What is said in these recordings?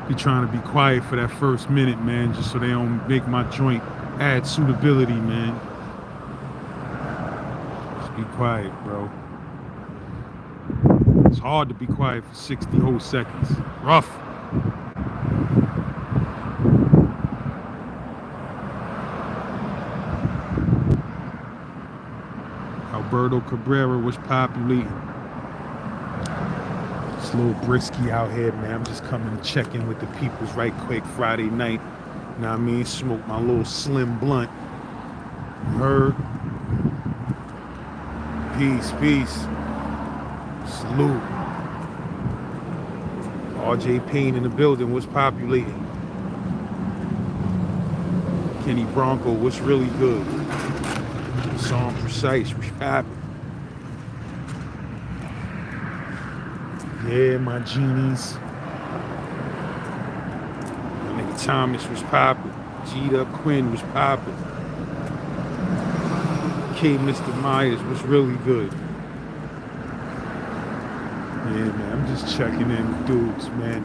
Be trying to be quiet for that first minute, man, just so they don't make my joint add suitability, man. Just be quiet, bro. It's hard to be quiet for 60 whole seconds. Rough. Alberto Cabrera was populating. It's a little brisky out here, man. I'm just coming to check in with the peoples right quick Friday night. You know what I mean? Smoke my little slim blunt. You heard? Peace, peace. Salute. RJ Payne in the building was populating. Kenny Bronco was really good. Song Precise was popping. Yeah, my genies. My nigga Thomas was popping. G'd Up Quinn was popping. K. Mr. Myers was really good. Yeah, man, I'm just checking in with dudes, man.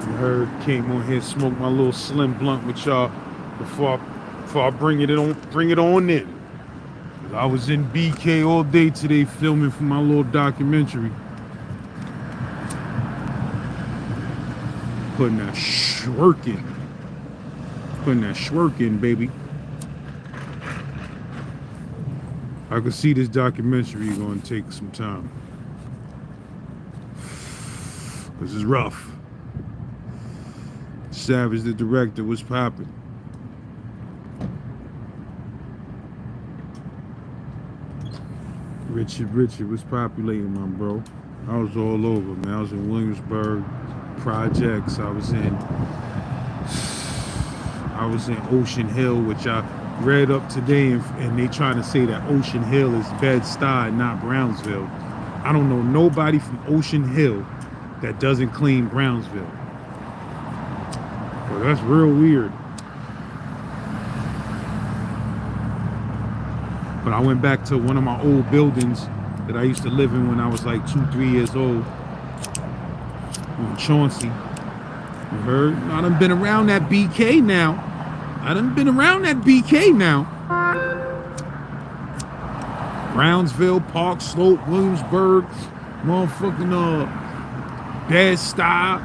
You heard, came on here, smoked my little slim blunt with y'all before I bring it on in. I was in BK all day today filming for my little documentary. Putting that shwork in. Putting that shwork in, baby. I could see this documentary gonna take some time. This is rough. Savage, the director, was popping. Richard was populating, my bro. I was all over, man. I was in Williamsburg projects. I was in Ocean Hill, which I read up today, and they trying to say that Ocean Hill is Bed-Stuy, not Brownsville. I don't know nobody from Ocean Hill that doesn't claim Brownsville. Well, that's real weird. But I went back to one of my old buildings that I used to live in when I was like 2-3 years old on Chauncey. You heard? I done been around that BK now. Brownsville, Park Slope, Williamsburg, motherfucking Bed-Stuy,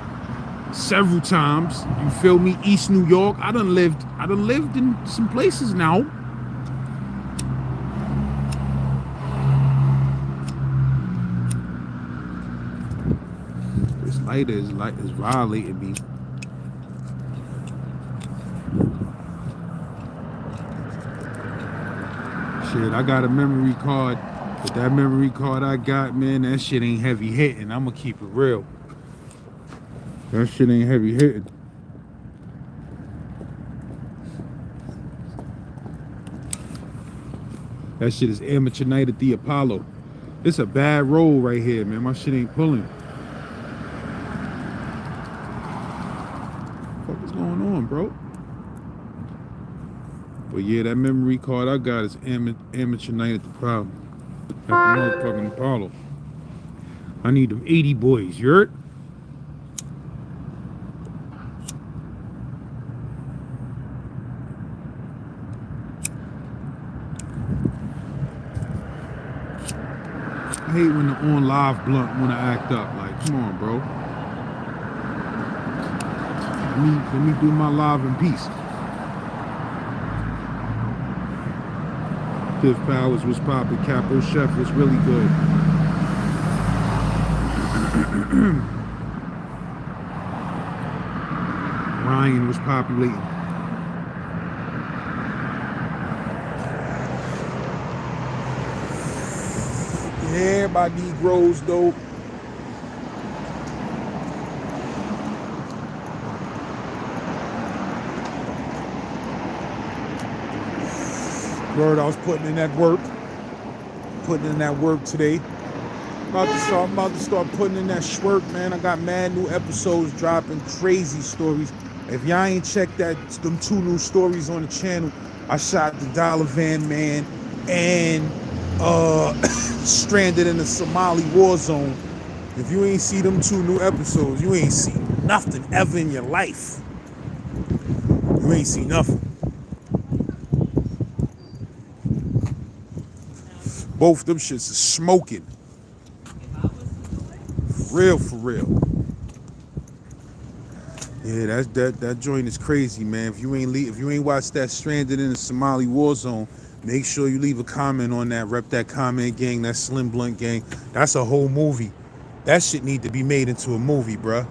several times. You feel me? East New York. I done lived in some places now. This lighter is violating me. Shit, I got a memory card, but that memory card I got, man, that shit ain't heavy hitting. I'ma keep it real. That shit ain't heavy hitting. That shit is Amateur Night at the Apollo. It's a bad roll right here, man. My shit ain't pulling. What is going on, bro? But yeah, that memory card I got is Amateur Night at the Apollo. At the motherfucking Apollo. I need them 80 boys, you heard? I hate when the on live blunt wanna act up. Like, come on, bro. Let me do my live in peace. Cliff Powers was popping. Capo Chef was really good. Ryan was populating. Yeah, my Negroes, though. Word, I was putting in that work today. I'm about to start putting in that shwork, man. I got mad new episodes dropping, crazy stories. If y'all ain't checked them 2 new stories on the channel, I shot the Dollar Van Man and Stranded in the Somali War Zone. If you ain't see them 2 new episodes, you ain't see nothing ever in your life. You ain't seen nothing. Both them shits is smoking. For real. Yeah, that joint is crazy, man. If you ain't watched that Stranded in the Somali War Zone, make sure you leave a comment on that. Rep that comment gang, that Slim Blunt gang. That's a whole movie. That shit need to be made into a movie, bruh.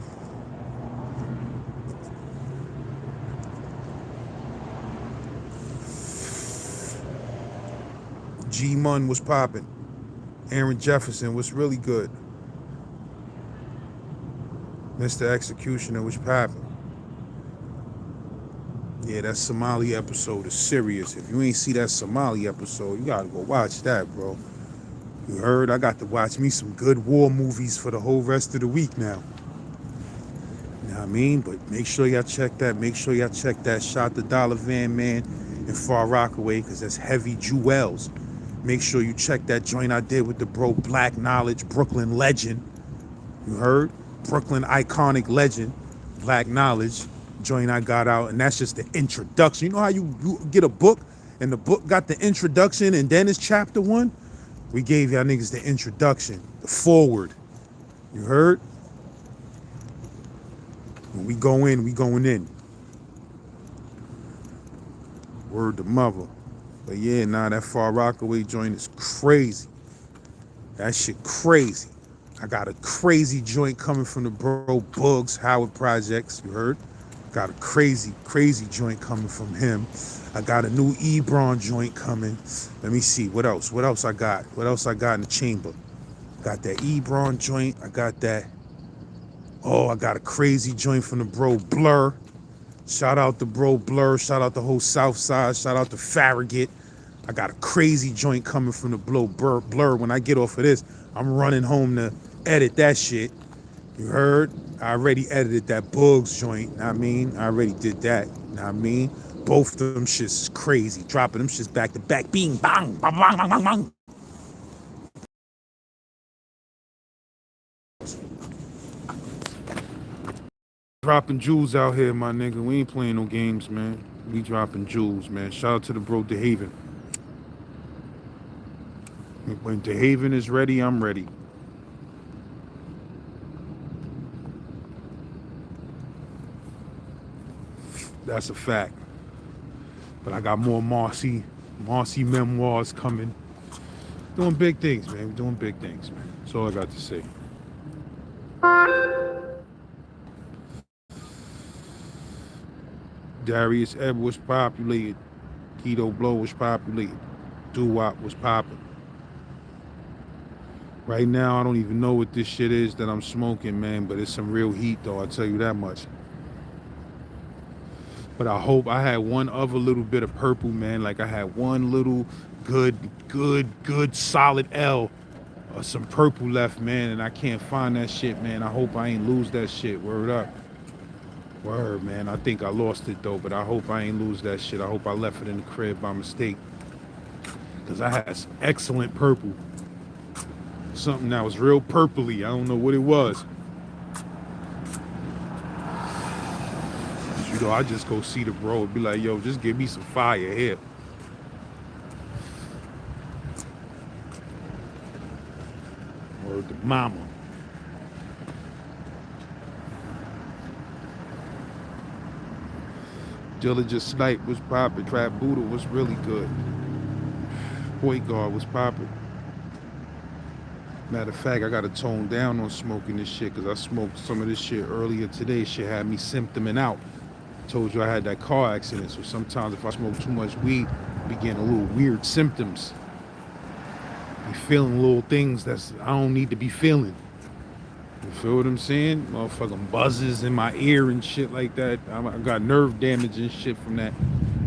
G Mun was popping. Aaron Jefferson was really good. Mr. Executioner was popping. Yeah, that Somali episode is serious. If you ain't see that Somali episode, you gotta go watch that, bro. You heard? I got to watch me some good war movies for the whole rest of the week now. You know what I mean? But make sure y'all check that. Make sure y'all check that Shot the Dollar Van Man in Far Rockaway, because that's heavy jewels. Make sure you check that joint I did with the bro Black Knowledge, Brooklyn Legend. You heard? Brooklyn iconic legend, Black Knowledge. Joint I got out, and that's just the introduction. You know how you get a book, and the book got the introduction, and then it's chapter 1? We gave y'all niggas the introduction, the forward. You heard? When we go in, we going in. Word to mother. But yeah, nah, that Far Rockaway joint is crazy. That shit crazy. I got a crazy joint coming from the bro Bugs Howard Projects, you heard? Got a crazy joint coming from him. I got a new Ebron joint coming. Let me see, what else? What else I got? What else I got in the chamber? Got that Ebron joint. I got that. Oh, I got a crazy joint from the bro Blur. Shout out to bro Blur. Shout out the whole South Side. Shout out to Farragut. I got a crazy joint coming from the Blur. When I get off of this, I'm running home to edit that shit. You heard? I already edited that Bugs joint. Know what I mean? I already did that. Know what I mean? Both of them shits is crazy. Dropping them shits back to back. Bing, bang, bang, bang, bang, bang, bang. Dropping jewels out here, my nigga. We ain't playing no games, man. We dropping jewels, man. Shout out to the bro DeHaven. When DeHaven is ready, I'm ready. That's a fact. But I got more Marcy memoirs coming. Doing big things, man. We're doing big things, man. That's all I got to say. Darius Ebb was populated. Keto Blow was populated. Doo-Wop was popping. Right now, I don't even know what this shit is that I'm smoking, man, but it's some real heat, though, I'll tell you that much. But I hope I had one other little bit of purple, man. Like I had one little good solid L or some purple left, man, and I can't find that shit, man. I hope I ain't lose that shit. Word up. Word, man. I think I lost it, though, but I hope I ain't lose that shit. I hope I left it in the crib by mistake. Because I had some excellent purple. Something that was real purpley. I don't know what it was. You know, I just go see the bro and be like, yo, just give me some fire here. Word to mama. Diligent Snipe was popping. Trap Buddha was really good. Point Guard was popping. Matter of fact, I got to tone down on smoking this shit because I smoked some of this shit earlier today. Shit had me symptoming out. Told you I had that car accident, so sometimes if I smoke too much weed, I be getting a little weird symptoms. Be feeling little things that's I don't need to be feeling. You feel what I'm saying? Motherfucking buzzes in my ear and shit like that. I got nerve damage and shit from that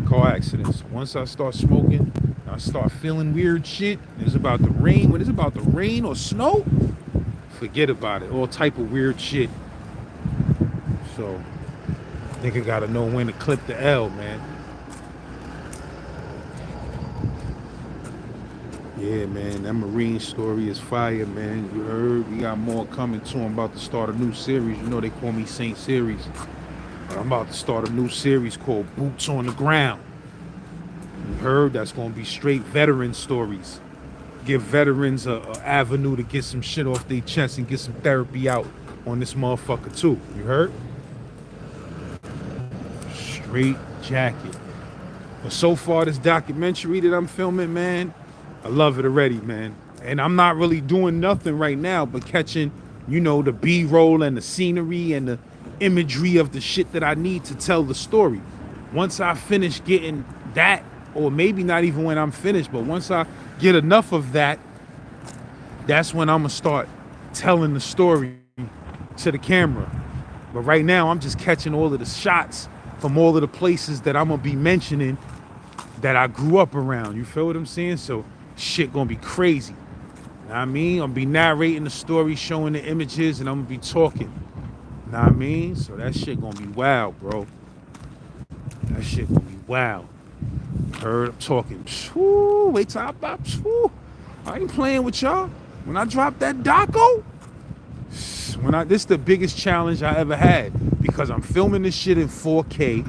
car accident. So once I start smoking, I start feeling weird shit. It's about to rain. When it's about to rain or snow, forget about it. All type of weird shit. So, nigga gotta know when to clip the L, man. Yeah, man, that Marine story is fire, man. You heard? We got more coming to him. About to start a new series. You know they call me Saint Series. But I'm about to start a new series called Boots on the Ground. You heard? That's gonna be straight veteran stories. Give veterans a avenue to get some shit off their chest and get some therapy out on this motherfucker too. You heard? Straight jacket. But so far, this documentary that I'm filming, man, I love it already, man. And I'm not really doing nothing right now but catching, the B-roll and the scenery and the imagery of the shit that I need to tell the story. Once I finish getting that, or maybe not even when I'm finished, but once I get enough of that, that's when I'm gonna start telling the story to the camera. But right now, I'm just catching all of the shots from all of the places that I'm gonna be mentioning that I grew up around. You feel what I'm saying? So shit gonna be crazy. Know what I mean? I'm gonna be narrating the story, showing the images, and I'm gonna be talking. Know what I mean? So that shit gonna be wild, bro. That shit gonna be wild. Heard I'm talking. Whew, wait till I ain't playing with y'all. When I drop that doco, this the biggest challenge I ever had because I'm filming this shit in 4K,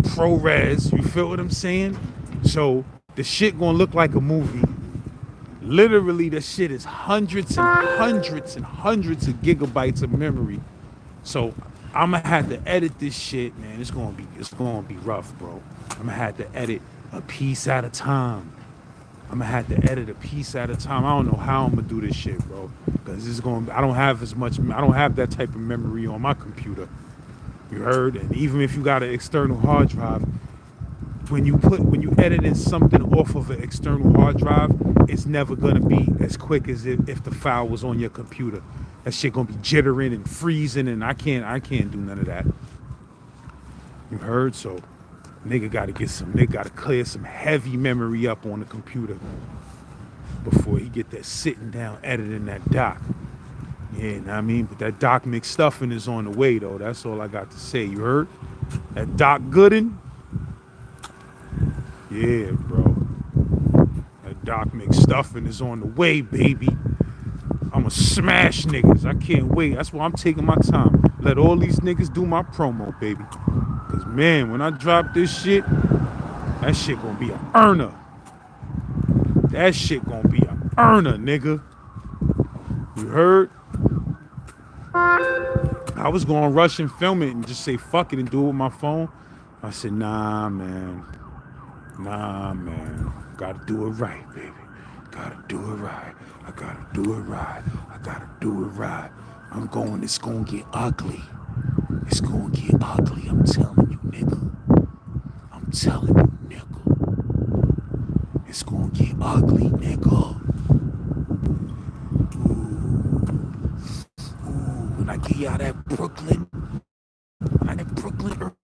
ProRes. You feel what I'm saying? So the shit gonna look like a movie. Literally, the shit is hundreds and hundreds and hundreds of gigabytes of memory. So I'm gonna have to edit this shit, man. It's gonna be rough, bro. I'm gonna have to edit a piece at a time. I don't know how I'm gonna do this shit, bro. Cause I don't have that type of memory on my computer. You heard? And even if you got an external hard drive, when you edit in something off of an external hard drive, it's never gonna be as quick as if the file was on your computer. That shit gonna be jittering and freezing, and I can't do none of that. You heard? So nigga gotta clear some heavy memory up on the computer before he get that sitting down editing that doc. Yeah, know what I mean? But that Doc McStuffin is on the way, though. That's all I got to say. You heard? That Doc Gooden? Yeah, bro. That Doc McStuffin is on the way, baby. I'ma smash niggas. I can't wait. That's why I'm taking my time. Let all these niggas do my promo, baby. Cause man, when I drop this shit, that shit gonna be an earner. That shit gonna be an earner, nigga. You heard? I was gonna rush and film it and just say fuck it and do it with my phone. I said, nah, man. Gotta do it right, baby. Gotta do it right. I gotta do it right. It's gonna get ugly. It's gonna get ugly. I'm telling you, nigga. It's gonna get ugly, nigga. When I get out that Brooklyn,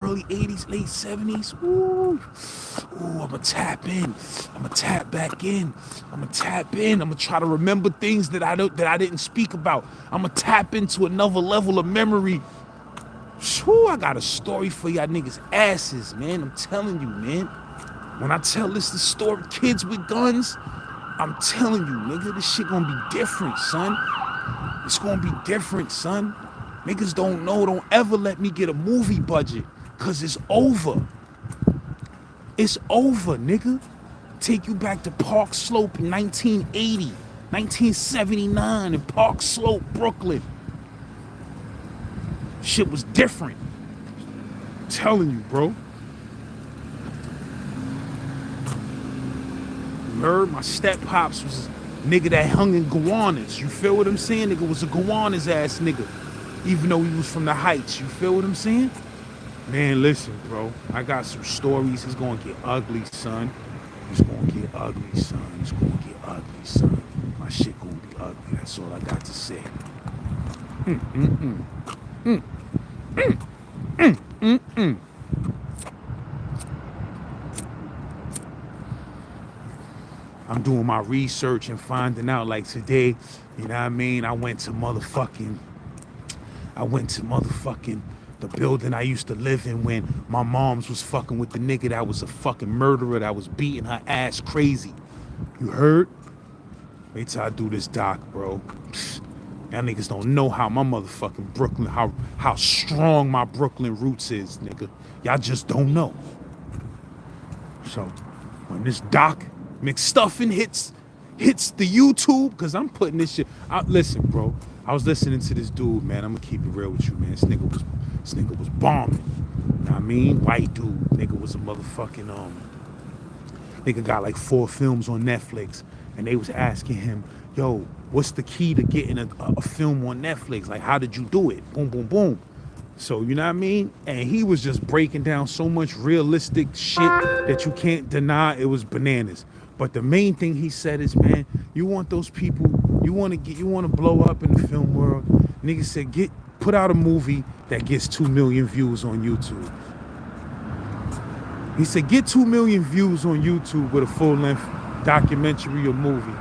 early 80s, late 70s, I'ma tap in. I'ma tap back in. I'ma try to remember things that I didn't speak about. I'ma tap into another level of memory. I got a story for y'all niggas asses, man. I'm telling you, man. When I tell the story, kids with guns, I'm telling you, nigga, this shit gonna be different, son. It's gonna be different, son. Niggas don't ever let me get a movie budget, cause it's over. It's over, nigga. Take you back to Park Slope in 1980, 1979 in Park Slope, Brooklyn. Shit was different. I'm telling you, bro. You heard? My step pops was a nigga that hung in Gowanus. You feel what I'm saying? Nigga was a Gowanus ass nigga. Even though he was from the Heights. You feel what I'm saying? Man, listen, bro. I got some stories. It's gonna get ugly, son. My shit gonna be ugly. That's all I got to say. I'm doing my research and finding out, like today, you know what I mean? I went to motherfucking the building I used to live in when my mom's was fucking with the nigga that was a fucking murderer that was beating her ass crazy. You heard? Wait till I do this doc, bro. Y'all niggas don't know how my motherfucking Brooklyn, how strong my Brooklyn roots is, nigga. Y'all just don't know. So when this doc McStuffin hits the YouTube, cause I'm putting this shit out. Listen, bro. I was listening to this dude, man. I'm gonna keep it real with you, man. This nigga was bombing. You know what I mean? White dude. Nigga was a motherfucking nigga got like 4 films on Netflix, and they was asking him, yo, what's the key to getting a film on Netflix? Like, how did you do it? Boom, boom, boom. So, you know what I mean? And he was just breaking down so much realistic shit that you can't deny. It was bananas. But the main thing he said is, man, you want those people, you want to blow up in the film world. Nigga said, put out a movie that gets 2 million views on YouTube. He said, get 2 million views on YouTube with a full-length documentary or movie,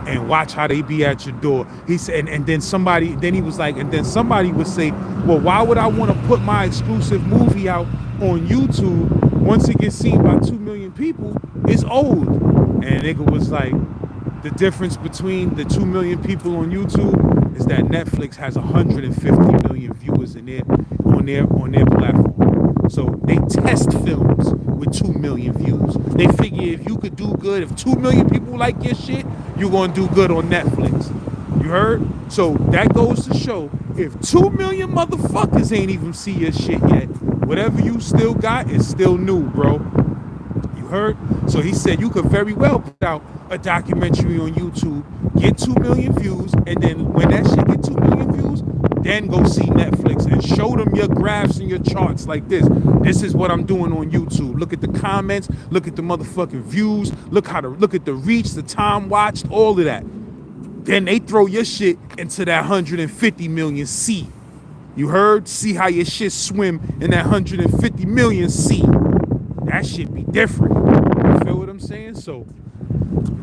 and watch how they be at your door. He said, and then somebody would say, well, why would I want to put my exclusive movie out on YouTube once it gets seen by 2 million people? It's old. And nigga was like, the difference between the 2 million people on YouTube is that Netflix has 150 million viewers on their platform. So they test films with 2 million views. They figure if you could do good, if 2 million people like your shit, you're gonna do good on Netflix. You heard? So that goes to show, if 2 million motherfuckers ain't even see your shit yet, whatever you still got is still new, bro. You heard? So he said you could very well put out a documentary on YouTube, get 2 million views, and then when that shit get 2 million views, then go see Netflix and show them your graphs and your charts like this. This is what I'm doing on YouTube. Look at the comments, look at the motherfucking views, look at the reach, the time watched, all of that. Then they throw your shit into that 150 million sea. You heard? See how your shit swim in that 150 million sea. That shit be different. You feel what I'm saying? So,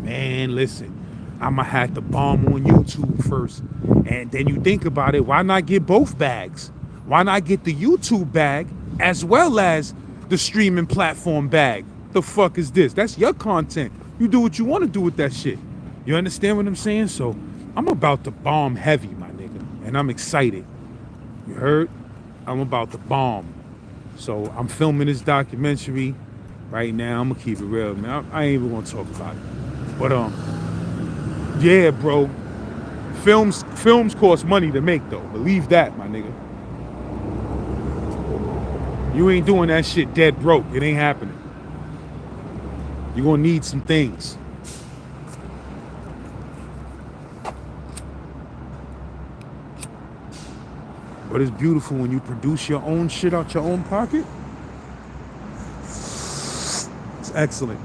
man, listen. I'ma have to bomb on YouTube first. And then you think about it, why not get both bags? Why not get the YouTube bag as well as the streaming platform bag? The fuck is this? That's your content. You do what you want to do with that shit. You understand what I'm saying? So I'm about to bomb heavy, my nigga. And I'm excited. You heard? I'm about to bomb. So I'm filming this documentary right now. I'm gonna keep it real, man. I ain't even gonna talk about it. But yeah, bro. Films cost money to make, though. Believe that, my nigga. You ain't doing that shit dead broke. It ain't happening. You're gonna need some things. But it's beautiful when you produce your own shit out your own pocket. It's excellent.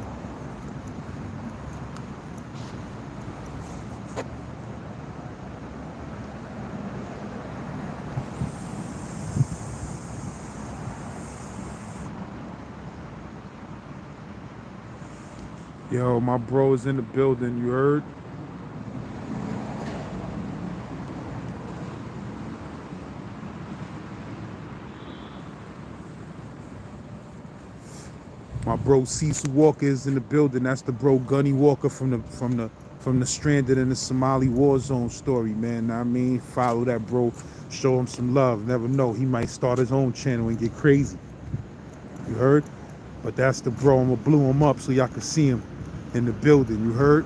Yo, my bro is in the building, you heard? My bro Cecil Walker is in the building. That's the bro Gunny Walker from the Stranded in the Somali War Zone story, man. Know what I mean, follow that bro, show him some love. Never know, he might start his own channel and get crazy. You heard? But that's the bro. I'm gonna blow him up so y'all can see him in the building. You heard?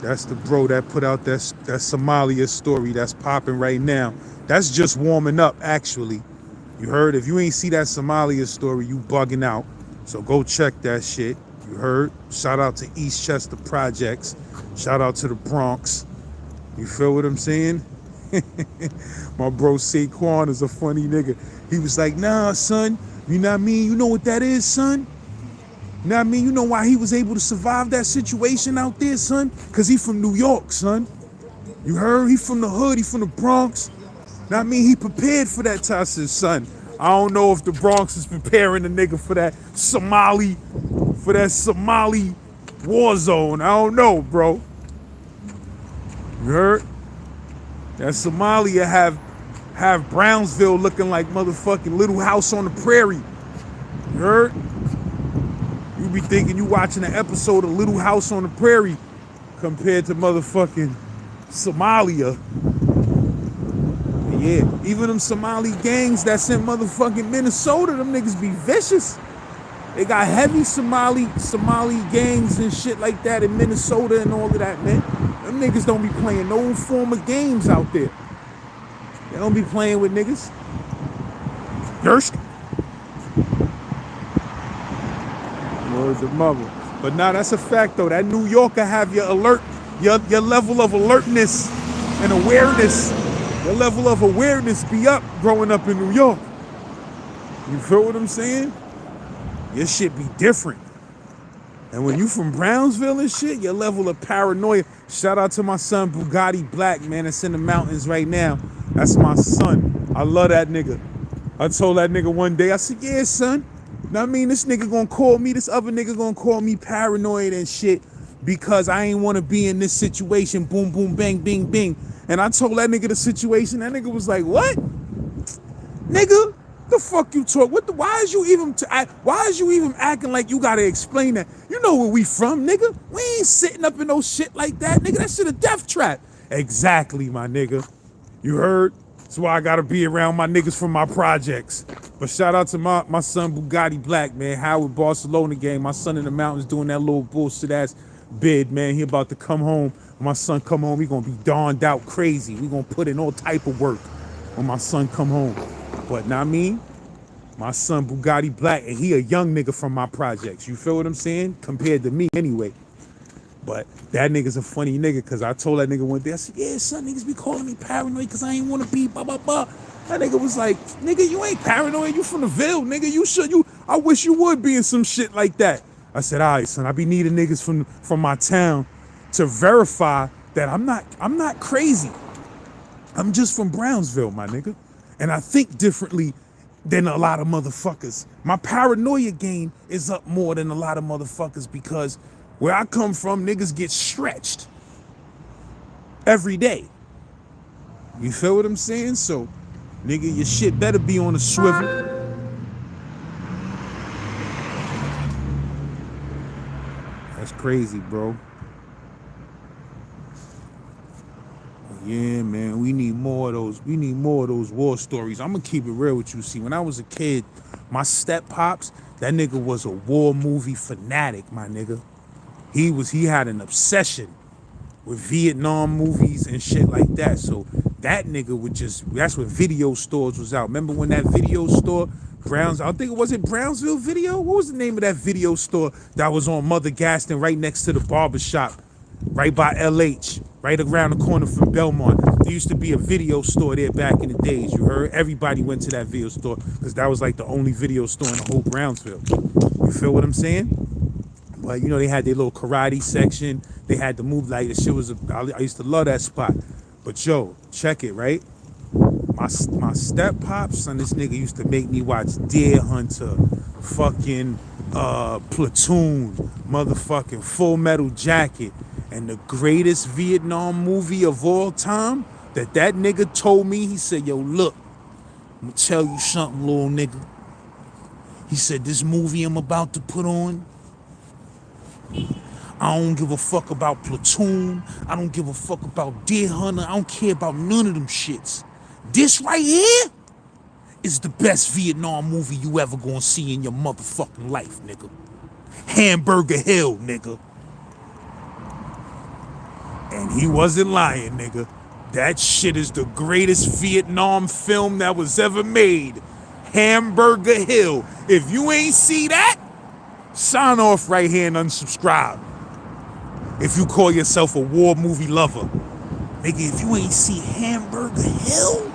That's the bro that put out that Somalia story that's popping right now. That's just warming up, actually. You heard? If you ain't see that Somalia story, you bugging out. So go check that shit. You heard? Shout out to Eastchester Projects. Shout out to the Bronx. You feel what I'm saying? My bro Saquon is a funny nigga. He was like, nah, son. You know what I mean? You know what that is, son? You know what I mean? You know why he was able to survive that situation out there, son? Because he from New York, son. You heard? He from the hood. He from the Bronx. You know what I mean? He prepared for that time. I said, son, I don't know if the Bronx is preparing the nigga for that Somali war zone. I don't know, bro. You heard? That Somalia have Brownsville looking like motherfucking Little House on the Prairie. You heard? You be thinking you watching an episode of Little House on the Prairie, compared to motherfucking Somalia. Yeah, even them Somali gangs that's in motherfucking Minnesota, them niggas be vicious. They got heavy Somali gangs and shit like that in Minnesota and all of that, man. Them niggas don't be playing no form of games out there. They don't be playing with niggas. Yersk. Word the mother. But now that's a fact though. That New Yorker have your alert, your level of alertness and awareness. Your level of awareness be up growing up in New York. You feel what I'm saying? Your shit be different. And when you from Brownsville and shit, your level of paranoia. Shout out to my son Bugatti Black, man. That's in the mountains right now. That's my son. I love that nigga. I told that nigga one day, I said, yeah, son. Now I mean, this nigga gonna call me, this other nigga gonna call me paranoid and shit because I ain't wanna be in this situation. Boom, boom, bang, bing, bing. And I told that nigga the situation. That nigga was like, what? Nigga, the fuck you talk? Why is you even acting like you gotta explain that? You know where we from, nigga. We ain't sitting up in no shit like that, nigga. That shit a death trap. Exactly, my nigga. You heard? That's why I gotta be around my niggas from my projects. But shout out to my son Bugatti Black, man. Howard Barcelona game. My son in the mountains doing that little bullshit ass bid, man. He about to come home. When my son come home, we gonna be donned out crazy. We gonna put in all type of work when my son come home. But now I mean, my son Bugatti Black, and he a young nigga from my projects. You feel what I'm saying? Compared to me anyway. But that nigga's a funny nigga, cause I told that nigga one day, I said, yeah, son, niggas be calling me paranoid cause I ain't wanna be blah, blah, blah. That nigga was like, nigga, you ain't paranoid, you from the Ville, nigga, I wish you would be in some shit like that. I said, all right, son, I be needing niggas from my town to verify that I'm not crazy. I'm just from Brownsville, my nigga. And I think differently than a lot of motherfuckers. My paranoia game is up more than a lot of motherfuckers because where I come from, niggas get stretched every day. You feel what I'm saying? So, nigga, your shit better be on a swivel. That's crazy, bro. Yeah, man, we need more of those. We need more of those war stories. I'm gonna keep it real with you. See, when I was a kid, my step pops, that nigga was a war movie fanatic, my nigga. He had an obsession with Vietnam movies and shit like that. So that nigga would that's when video stores was out. Remember when that video store, I think was it Brownsville Video? What was the name of that video store that was on Mother Gaston right next to the barbershop, right by LH, right around the corner from Belmont? There used to be a video store there back in the days, you heard? Everybody went to that video store because that was like the only video store in the whole Brownsville. You feel what I'm saying? But you know, they had their little karate section. They had the move, like the shit was, I used to love that spot. But yo, check it, right? My step pops and this nigga used to make me watch Deer Hunter, fucking Platoon, motherfucking Full Metal Jacket, and the greatest Vietnam movie of all time that nigga told me. He said, yo, look, I'm gonna tell you something, little nigga. He said, this movie I'm about to put on, I don't give a fuck about Platoon. I don't give a fuck about Deer Hunter. I don't care about none of them shits. This right here is the best Vietnam movie you ever gonna see in your motherfucking life, nigga. Hamburger Hill, nigga. And he wasn't lying, nigga. That shit is the greatest Vietnam film that was ever made. Hamburger Hill. If you ain't see that, sign off right here and unsubscribe. If you call yourself a war movie lover. Nigga, if you ain't see Hamburger Hill,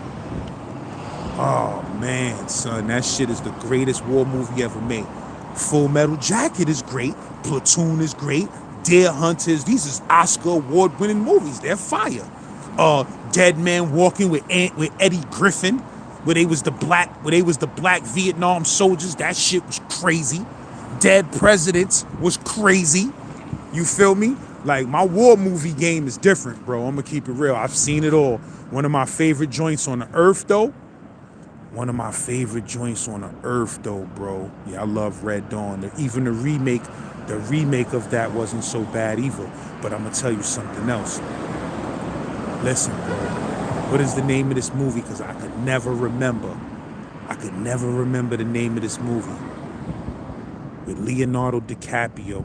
oh man, son, that shit is the greatest war movie ever made. Full Metal Jacket is great. Platoon is great. Deer Hunters, these is Oscar award-winning movies. They're fire. Dead Man Walking with Eddie Griffin, where they was the black Vietnam soldiers. That shit was crazy. Dead Presidents was crazy. You feel me? Like, my war movie game is different, bro. I'm gonna keep it real. I've seen it all. One of my favorite joints on the earth, though, One of my favorite joints on the earth, though, bro. Yeah, I love Red Dawn. Even the remake of that wasn't so bad either. But I'm gonna tell you something else. Listen, bro. What is the name of this movie? Because I could never remember. I could never remember the name of this movie. With Leonardo DiCaprio,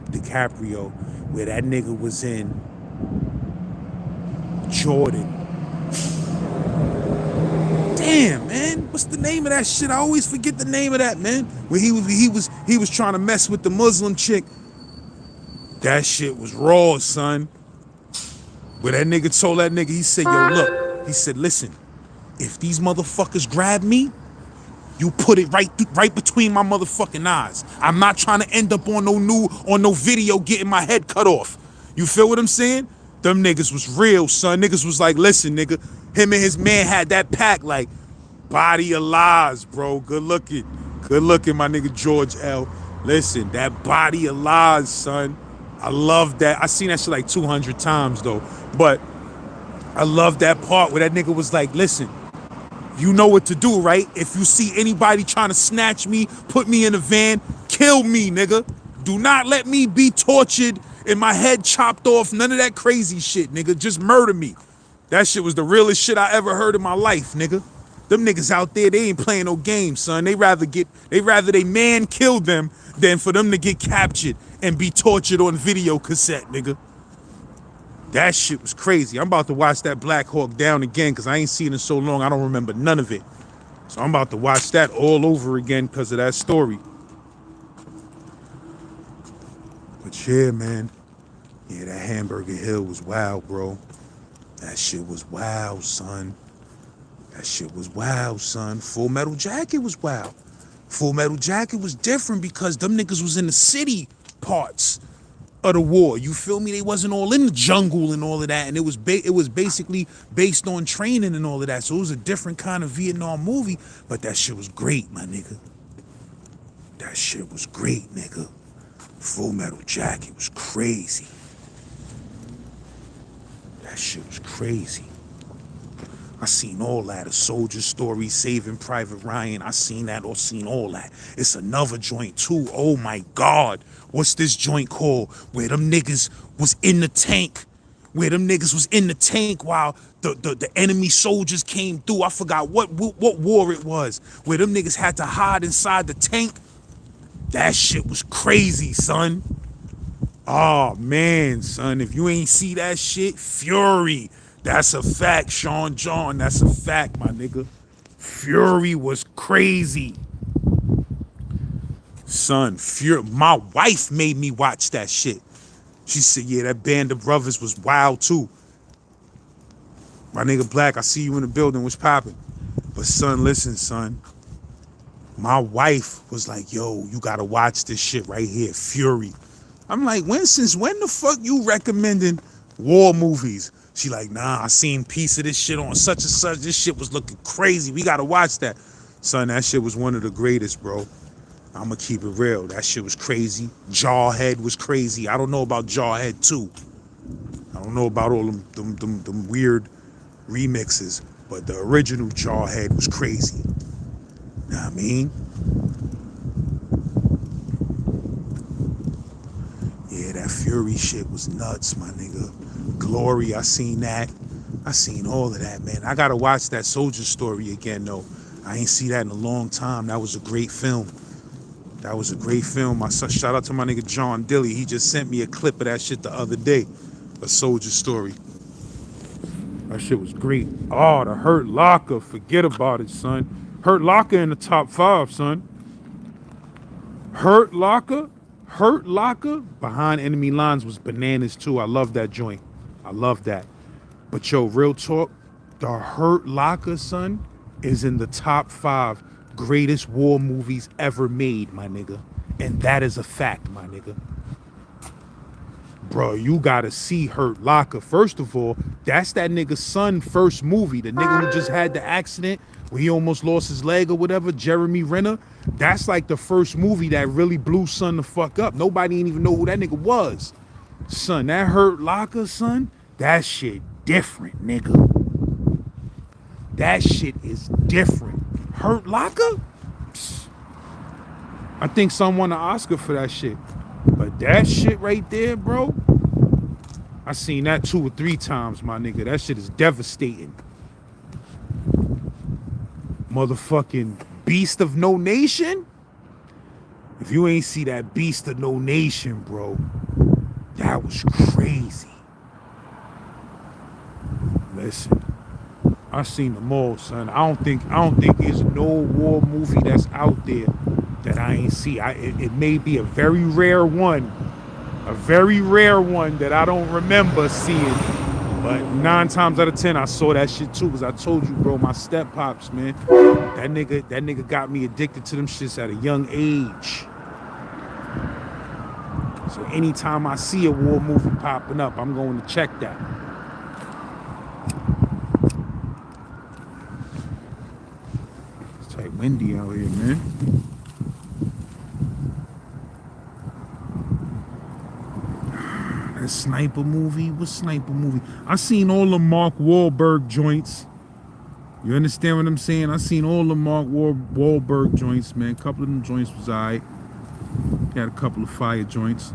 where that nigga was in Jordan. Damn, man, what's the name of that shit? I always forget the name of that, man. Where he was trying to mess with the Muslim chick. That shit was raw, son. Where that nigga told that nigga, he said, yo, look, he said, listen, if these motherfuckers grab me, you put it right between my motherfucking eyes. I'm not trying to end up on no video getting my head cut off. You feel what I'm saying? Them niggas was real, son. Niggas was like, listen, nigga, him and his man had that pack like body of lies, bro. Good looking, my nigga George L. Listen, that body of lies, son. I love that. I seen that shit like 200 times though, but I love that part where that nigga was like, listen, you know what to do, right? If you see anybody trying to snatch me, put me in a van, kill me, nigga. Do not let me be tortured and my head chopped off. None of that crazy shit, nigga. Just murder me. That shit was the realest shit I ever heard in my life, nigga. Them niggas out there, they ain't playing no games, son. They rather they man kill them than for them to get captured and be tortured on video cassette, nigga. That shit was crazy. I'm about to watch that Black Hawk Down again because I ain't seen it so long. I don't remember none of it. So I'm about to watch that all over again because of that story. But yeah, man. Yeah, that Hamburger Hill was wild, bro. That shit was wild, son. That shit was wild, son. Full Metal Jacket was wild. Full Metal Jacket was different because them niggas was in the city parts of the war. You feel me? They wasn't all in the jungle and all of that. And it was basically based on training and all of that. So it was a different kind of Vietnam movie. But that shit was great, my nigga. That shit was great, nigga. Full Metal Jacket was crazy. That shit was crazy. I seen all that. A Soldier Story, Saving Private Ryan. I seen that or seen all that. It's another joint too. Oh my God. What's this joint called? Where them niggas was in the tank. Where them niggas was in the tank while the enemy soldiers came through. I forgot what war it was. Where them niggas had to hide inside the tank. That shit was crazy, son. Oh man, son. If you ain't see that shit, Fury. That's a fact, Sean John. That's a fact, my nigga. Fury was crazy. Son, Fury. My wife made me watch that shit. She said, yeah, that Band of Brothers was wild too. My nigga Black, I see you in the building. What's popping? But son, listen, son. My wife was like, yo, you gotta watch this shit right here, Fury. I'm like, since when the fuck you recommending war movies? She like, nah, I seen piece of this shit on such and such. This shit was looking crazy. We gotta watch that. Son, that shit was one of the greatest, bro. I'ma keep it real. That shit was crazy. Jawhead was crazy. I don't know about Jawhead 2. I don't know about all them weird remixes, but the original Jawhead was crazy. Know what I mean? Yeah, that Fury shit was nuts, my nigga. Glory, I seen that. I seen all of that, man. I gotta watch that Soldier Story again, though. I ain't see that in a long time. That was a great film. That was a great film. Shout out to my nigga John Dilly. He just sent me a clip of that shit the other day. A Soldier Story. That shit was great. Oh, the Hurt Locker. Forget about it, son. Hurt Locker in the top 5, son. Hurt Locker Behind Enemy Lines was bananas too. I love that joint. I love that. But yo, real talk, the Hurt Locker, son, is in the top 5 greatest war movies ever made, my nigga. And that is a fact, my nigga. Bro, you gotta see Hurt Locker. First of all, that's that nigga's son first movie. The nigga who just had the accident where he almost lost his leg or whatever, Jeremy Renner. That's like the first movie that really blew son the fuck up. Nobody didn't even know who that nigga was. Son, that Hurt Locker, son, that shit different, nigga. That shit is different. Hurt Locker? Psst. I think someone won an Oscar for that shit. But that shit right there, bro, I seen that 2 or 3 times, my nigga. That shit is devastating. Motherfucking Beast of No Nation? If you ain't see that Beast of No Nation, bro, that was crazy. Listen, I seen them all, son. I don't think there's no war movie that's out there that I ain't see. It may be a very rare one that I don't remember seeing. But 9 times out of 10, I saw that shit too. Cause I told you, bro, my step pops, man, that nigga got me addicted to them shits at a young age. So anytime I see a war movie popping up, I'm going to check that. It's like windy out here, man. That sniper movie? What sniper movie? I seen all the Mark Wahlberg joints. You understand what I'm saying? I seen all the Mark Wahlberg joints, man. A couple of them joints was alright. Had a couple of fire joints.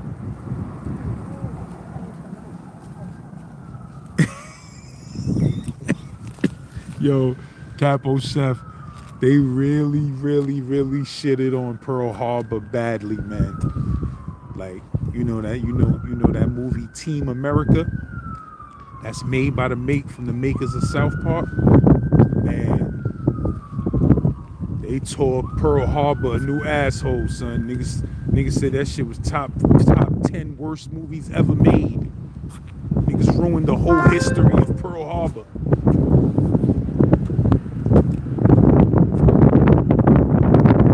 Yo, Capo Chef, they really shitted on Pearl Harbor badly, man. Like, you know that movie Team America? That's made by from the makers of South Park. Man, they tore Pearl Harbor a new asshole, son. Niggas said that shit was top 10 worst movies ever made. Niggas ruined the whole history of Pearl Harbor.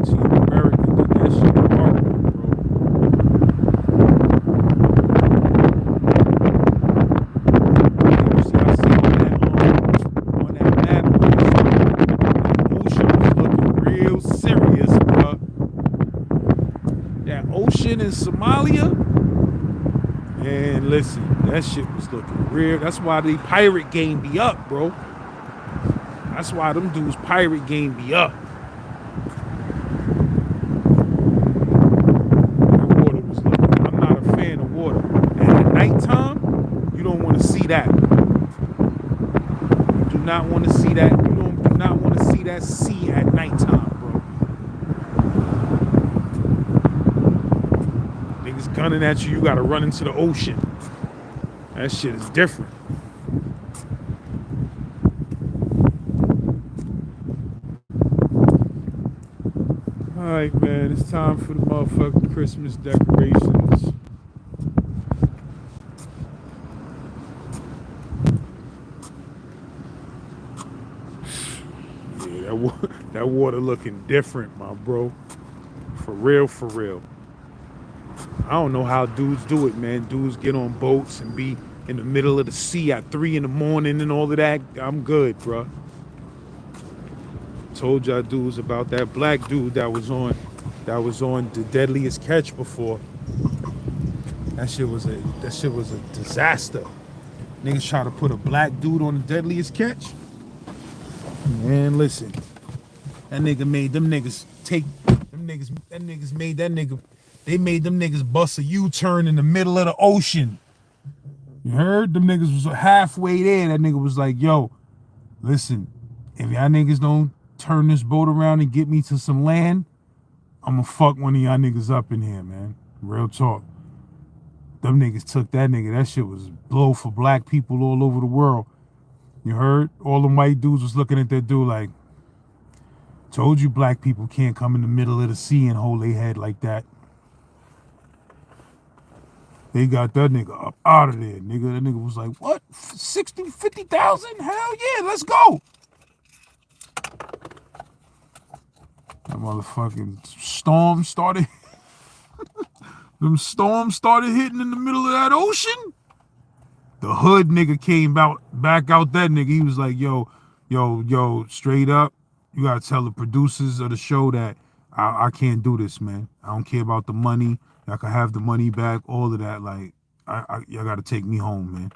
Team America did that shit horrible, bro. I see on that map, that ocean was looking real serious, bro. That ocean in Somalia, man, listen, that shit was looking real. That's why the pirate game be up, bro. That's why them dudes pirate game be up. That water was looking. I'm not a fan of water. And at nighttime, you don't want to see that. You do not want to see that. You do not want to see that sea at nighttime, bro. Niggas gunning at you, you gotta run into the ocean. That shit is different. Alright, man, it's time for the motherfucking Christmas decorations. Yeah, that water looking different, my bro. For real, for real. I don't know how dudes do it, man. Dudes get on boats and be in the middle of the sea at 3 in the morning and all of that. I'm good, bro. Told y'all dudes about that black dude that was on The Deadliest Catch before. That shit was a disaster. Niggas try to put a black dude on The Deadliest Catch. Man, listen. That nigga made them niggas they made them niggas bust a U-turn in the middle of the ocean. You heard? Them niggas was halfway there. That nigga was like, yo, listen, if y'all niggas don't turn this boat around and get me to some land, I'm gonna fuck one of y'all niggas up in here, man. Real talk. Them niggas took that nigga. That shit was blow for black people all over the world. You heard? All them white dudes was looking at that dude like, told you black people can't come in the middle of the sea and hold their head like that. They got that nigga up out of there, nigga. That nigga was like, what? 60, 50,000? Hell yeah, let's go. That motherfucking storm started. Them storms started hitting in the middle of that ocean. The hood nigga came back out that nigga. He was like, yo, straight up, you gotta tell the producers of the show that I can't do this, man. I don't care about the money. I can have the money back, all of that. Like, y'all gotta take me home, man.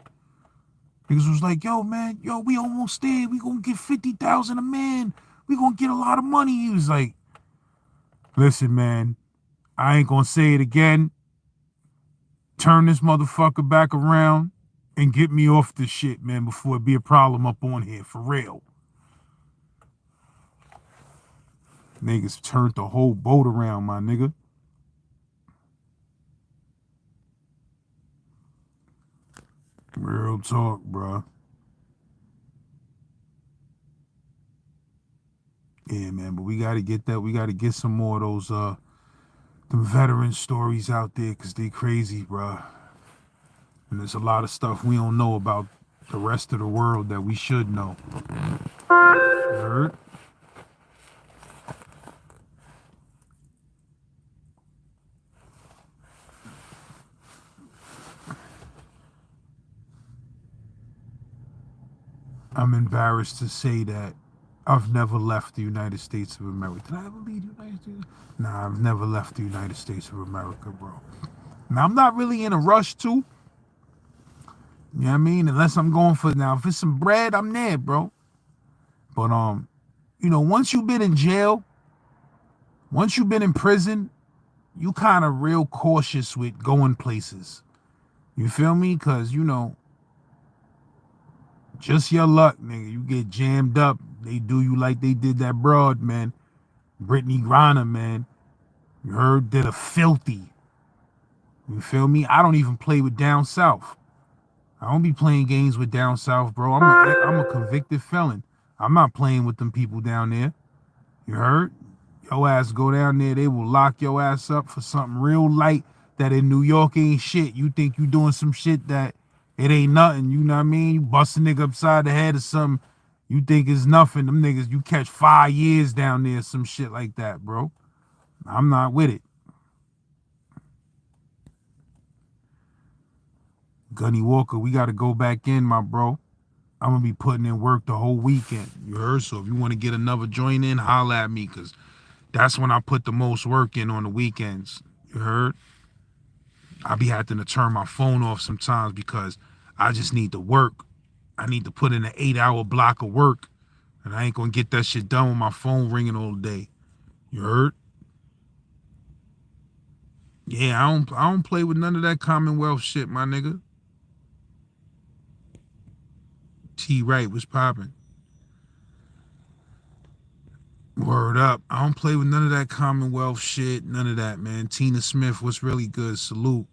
Niggas was like, yo, man, we almost there. We gonna get 50,000 a man. We gonna get a lot of money. He was like, listen, man, I ain't gonna say it again. Turn this motherfucker back around and get me off this shit, man, before it be a problem up on here, for real. Niggas turned the whole boat around, my nigga. Real talk, bruh. Yeah, man, but we gotta get that. We gotta get some more of those them veteran stories out there, cause they crazy, bruh. And there's a lot of stuff we don't know about the rest of the world that we should know. You heard? I'm embarrassed to say that I've never left the United States of America. Did I ever leave the United States? Nah, I've never left the United States of America, bro. Now, I'm not really in a rush to. You know what I mean? Unless I'm going for, now, if it's some bread, I'm there, bro. But, you know, once you've been in jail, once you've been in prison, you kind of real cautious with going places. You feel me? Because, you know, just your luck, nigga. You get jammed up. They do you like they did that broad, man. Brittany Griner, man. You heard? Did a filthy. You feel me? I don't even play with down south. I don't be playing games with down south, bro. I'm a convicted felon. I'm not playing with them people down there. You heard? Your ass go down there, they will lock your ass up for something real light that in New York ain't shit. You think you doing some shit that it ain't nothing, you know what I mean? You bust a nigga upside the head or something, you think it's nothing. Them niggas, you catch 5 years down there, some shit like that, bro. I'm not with it. Gunny Walker, we got to go back in, my bro. I'm going to be putting in work the whole weekend. You heard? So if you want to get another joint in, holla at me, because that's when I put the most work in on the weekends. You heard? I be having to turn my phone off sometimes because I just need to work. I need to put in an 8-hour block of work, and I ain't going to get that shit done with my phone ringing all day. You heard? Yeah, I don't play with none of that Commonwealth shit, my nigga. T Wright was popping. Word up. I don't play with none of that Commonwealth shit. None of that, man. Tina Smith, what's really good? Salute.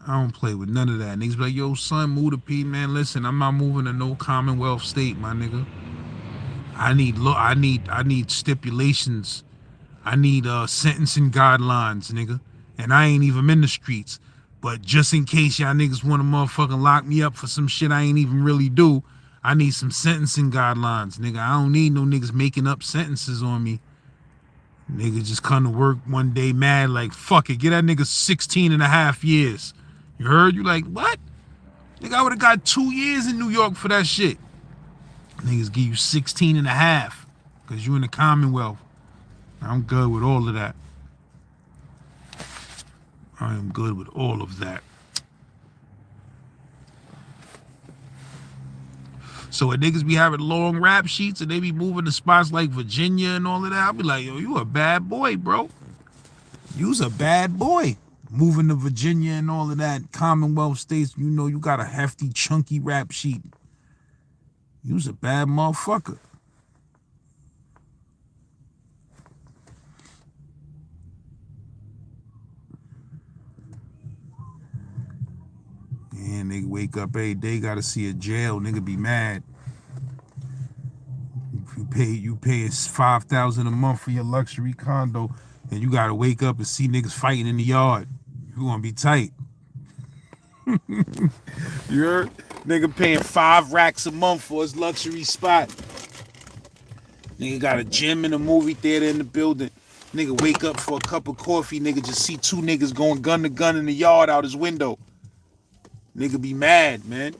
I don't play with none of that. Niggas be like, yo, son, move to P, man. Listen, I'm not moving to no Commonwealth state, my nigga. I need stipulations. I need sentencing guidelines, nigga. And I ain't even in the streets. But just in case y'all niggas want to motherfucking lock me up for some shit I ain't even really do, I need some sentencing guidelines, nigga. I don't need no niggas making up sentences on me. Nigga just come to work one day mad like, fuck it, get that nigga 16 and a half years. You heard? You like, what? Nigga, I would have got 2 years in New York for that shit. Niggas give you 16 and a half because you in the Commonwealth. I'm good with all of that. I am good with all of that. So when niggas be having long rap sheets and they be moving to spots like Virginia and all of that, I'll be like, yo, you a bad boy, bro. You's a bad boy. Moving to Virginia and all of that, Commonwealth states, you know you got a hefty, chunky rap sheet. You's a bad motherfucker. And they wake up every day, gotta see a jail, nigga be mad. You pay $5,000 a month for your luxury condo, and you gotta wake up and see niggas fighting in the yard. You gonna be tight. You heard? Nigga paying 5 racks a month for his luxury spot. Nigga got a gym and a movie theater in the building. Nigga wake up for a cup of coffee. Nigga just see 2 niggas going gun to gun in the yard out his window. Nigga be mad, man.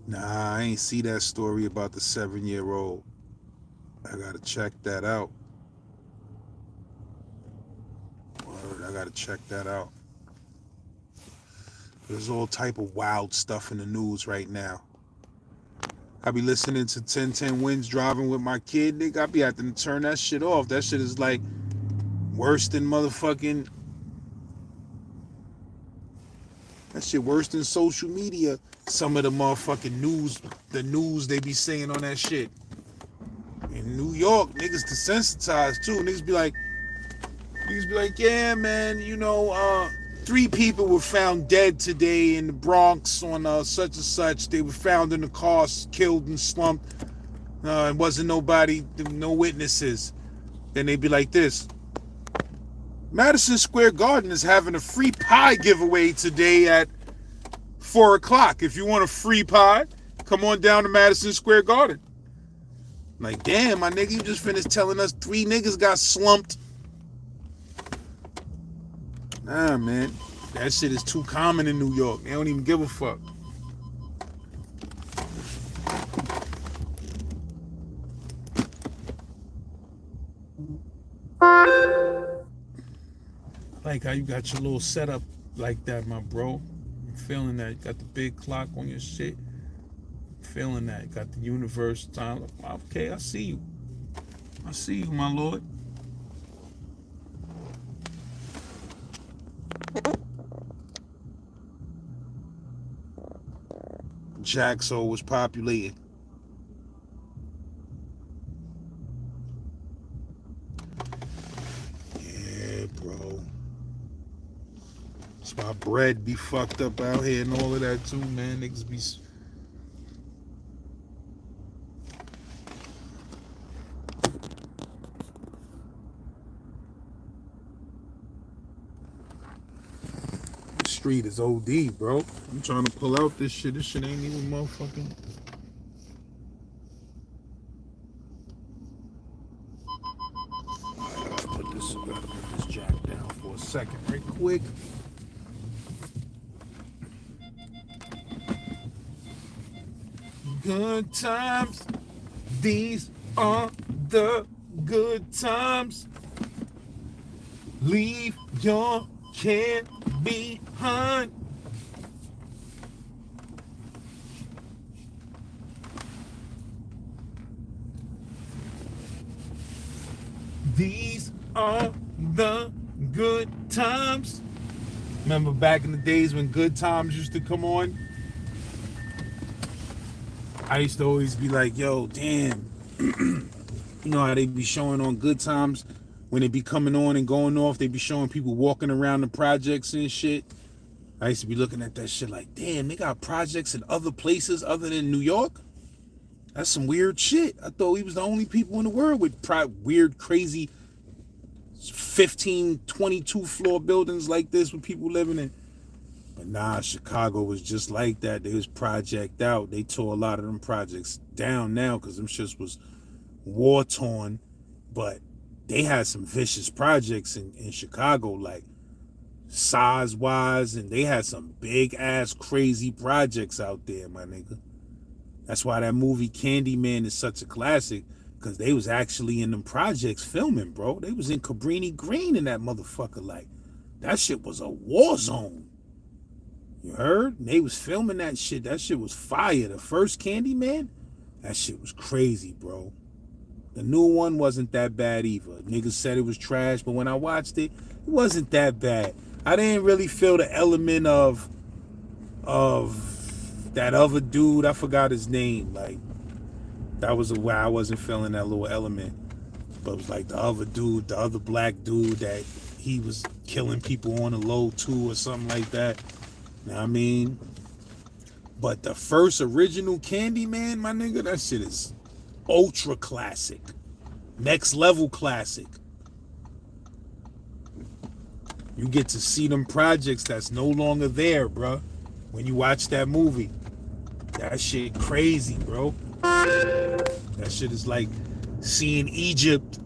Nah, I ain't see that story about the 7-year-old. I gotta check that out. Word, I gotta check that out. There's all type of wild stuff in the news right now. I be listening to 1010 Winds driving with my kid, nigga. I be having to turn that shit off. That shit is like worse than motherfucking. That shit worse than social media. Some of the motherfucking news, the news they be saying on that shit. In New York, niggas desensitized too. Niggas be like, yeah, man, 3 people were found dead today in the Bronx on such and such. They were found in the car, killed and slumped. It wasn't nobody, no witnesses. Then they be like this. Madison Square Garden is having a free pie giveaway today at 4 o'clock. If you want a free pie, come on down to Madison Square Garden. Like, damn, my nigga, you just finished telling us 3 niggas got slumped. Nah, man. That shit is too common in New York. They don't even give a fuck. I like how you got your little setup like that, my bro. I'm feeling that. You got the big clock on your shit. I'm feeling that. You got the universe time. Okay, I see you. I see you, my lord. Jaxo was populated. Yeah, bro. That's why bread be fucked up out here and all of that too, man. Niggas be. The street is OD, bro. I'm trying to pull out this shit. This shit ain't even motherfucking. Gotta put this jack down for a second, right quick. Good times, these are the good times. Leave your can behind. These are the good times. Remember back in the days when good times used to come on? I used to always be like, yo, damn. You know how they be showing on good times when they be coming on and going off, they be showing people walking around the projects and shit. I used to be looking at that shit like, damn, they got projects in other places other than New York? That's some weird shit. I thought we was the only people in the world with weird, crazy 15, 22 floor buildings like this with people living in. But nah, Chicago was just like that. They was project out. They tore a lot of them projects down now because them shits was war torn. But they had some vicious projects in Chicago, like size wise, and they had some big ass crazy projects out there, my nigga. That's why that movie Candyman is such a classic, because they was actually in them projects filming, bro. They was in Cabrini Green in that motherfucker. Like, that shit was a war zone. You heard? And they was filming that shit. That shit was fire. The first Candyman, that shit was crazy, bro. The new one wasn't that bad either. Niggas said it was trash, but when I watched it, it wasn't that bad. I didn't really feel the element of that other dude. I forgot his name. Like, that was why I wasn't feeling that little element. But it was like the other dude, the other black dude that he was killing people on the low too or something like that. You know what I mean? But the first original Candyman, my nigga, that shit is ultra classic. Next level classic. You get to see them projects that's no longer there, bro. When you watch that movie. That shit crazy, bro. That shit is like seeing Egypt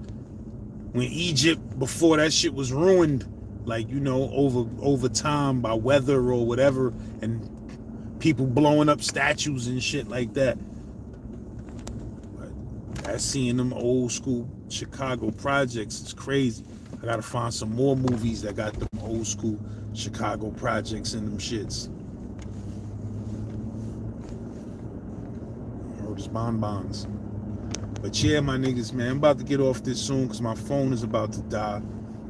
when Egypt, before that shit was ruined, like, you know, over time by weather or whatever, and people blowing up statues and shit like that. But that's seeing them old school Chicago projects is crazy. I gotta find some more movies that got them old school Chicago projects in them shits. Or just bonbons. But yeah, my niggas, man, I'm about to get off this soon because my phone is about to die.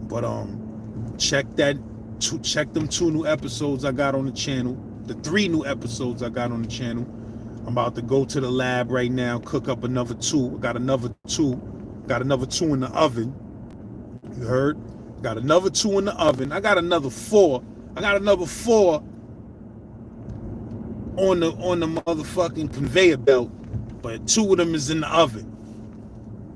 But check them 2 new episodes I got on the channel. The 3 new episodes I got on the channel. I'm about to go to the lab right now, cook up another 2. I got another 2. Got another 2 in the oven. You heard? Got another 2 in the oven. I got another 4. I got another 4 on the motherfucking conveyor belt, but 2 of them is in the oven.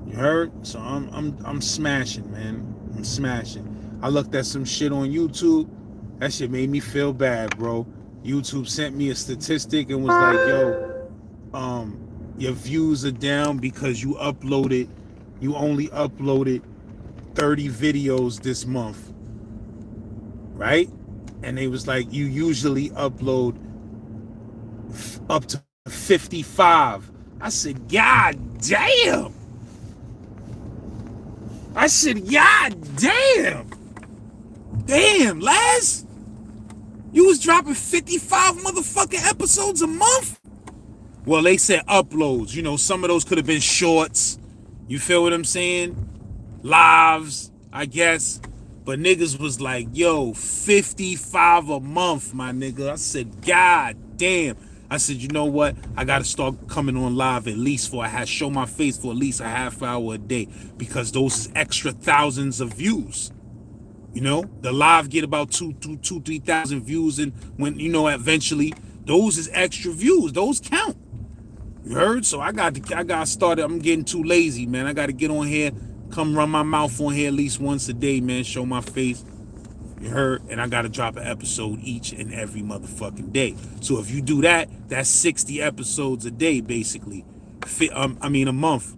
You heard? So I'm smashing, man. I'm smashing. I looked at some shit on YouTube. That shit made me feel bad, bro. YouTube sent me a statistic and was like, yo, your views are down because you only uploaded 30 videos this month, right? And they was like, you usually upload up to 55. I said, God damn. I said, God damn. Damn, Les. You was dropping 55 motherfucking episodes a month? Well, they said uploads. You know, some of those could have been shorts. You feel what I'm saying? Lives, I guess. But niggas was like, yo, 55 a month, my nigga. I said, God damn. I said, you know what? I got to start coming on live at least show my face for at least a half hour a day, because those is extra thousands of views. You know, the live get about 3,000 views, and when, you know, eventually those is extra views. Those count. You heard? So I got started. I'm getting too lazy, man. I got to get on here, come run my mouth on here at least once a day, man. Show my face. You heard? And I got to drop an episode each and every motherfucking day. So if you do that, that's 60 episodes a day, basically. I mean, a month.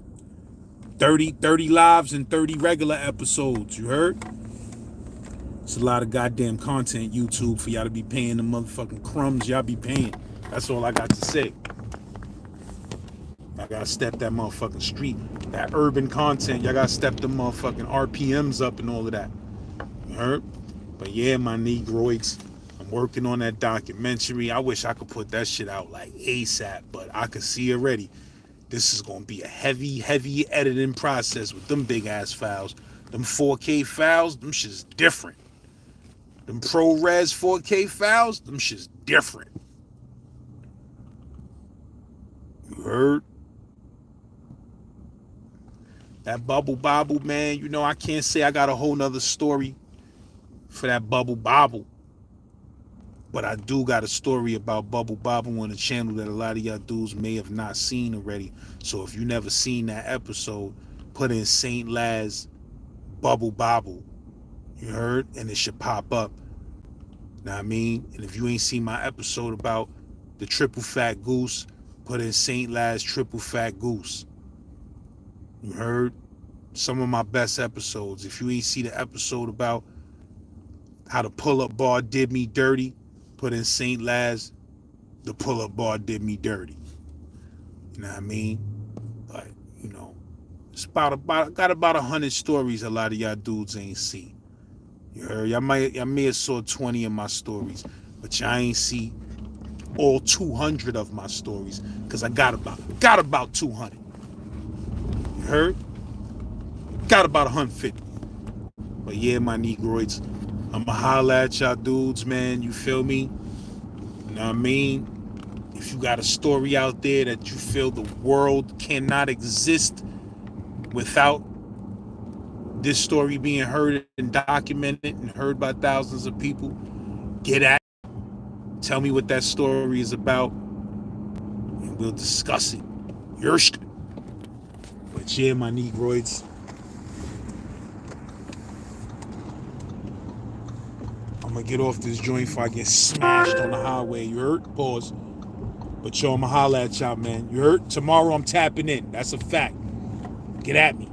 30 lives and 30 regular episodes. You heard? It's a lot of goddamn content, YouTube, for y'all to be paying the motherfucking crumbs y'all be paying. That's all I got to say. I gotta step that motherfucking street. That urban content, y'all gotta step the motherfucking RPMs up and all of that. You heard? But yeah, my negroids, I'm working on that documentary. I wish I could put that shit out like ASAP, but I could see already. This is gonna be a heavy editing process with them big ass files. Them 4K files, them shit's different. Them ProRes 4K files, them shit's different. You heard? That Bubble Bobble, man, you know, I can't say I got a whole nother story for that Bubble Bobble. But I do got a story about Bubble Bobble on the channel that a lot of y'all dudes may have not seen already. So if you never seen that episode, put in St. Laz Bubble Bobble. You heard? And it should pop up. Know what I mean? And if you ain't seen my episode about the triple fat goose, put in St. Laz triple fat goose. You heard? Some of my best episodes. If you ain't see the episode about how the pull-up bar did me dirty, put in St. Laz, the pull-up bar did me dirty. You know what I mean? But, you know, it's got about 100 stories a lot of y'all dudes ain't see. You heard? Y'all may have saw 20 of my stories, but y'all ain't see all 200 of my stories, because I got about 200. You heard? Got about 150. But yeah, my negroids, I'ma holla at y'all dudes, man. You feel me? You know what I mean? If you got a story out there that you feel the world cannot exist without this story being heard and documented and heard by thousands of people, get at it. Tell me what that story is about, and we'll discuss it. Yersk. But yeah, my negroids, I'm gonna get off this joint before I get smashed on the highway. You heard? Pause. But yo, I'ma holla at y'all, man. You heard? Tomorrow I'm tapping in. That's a fact. Get at me.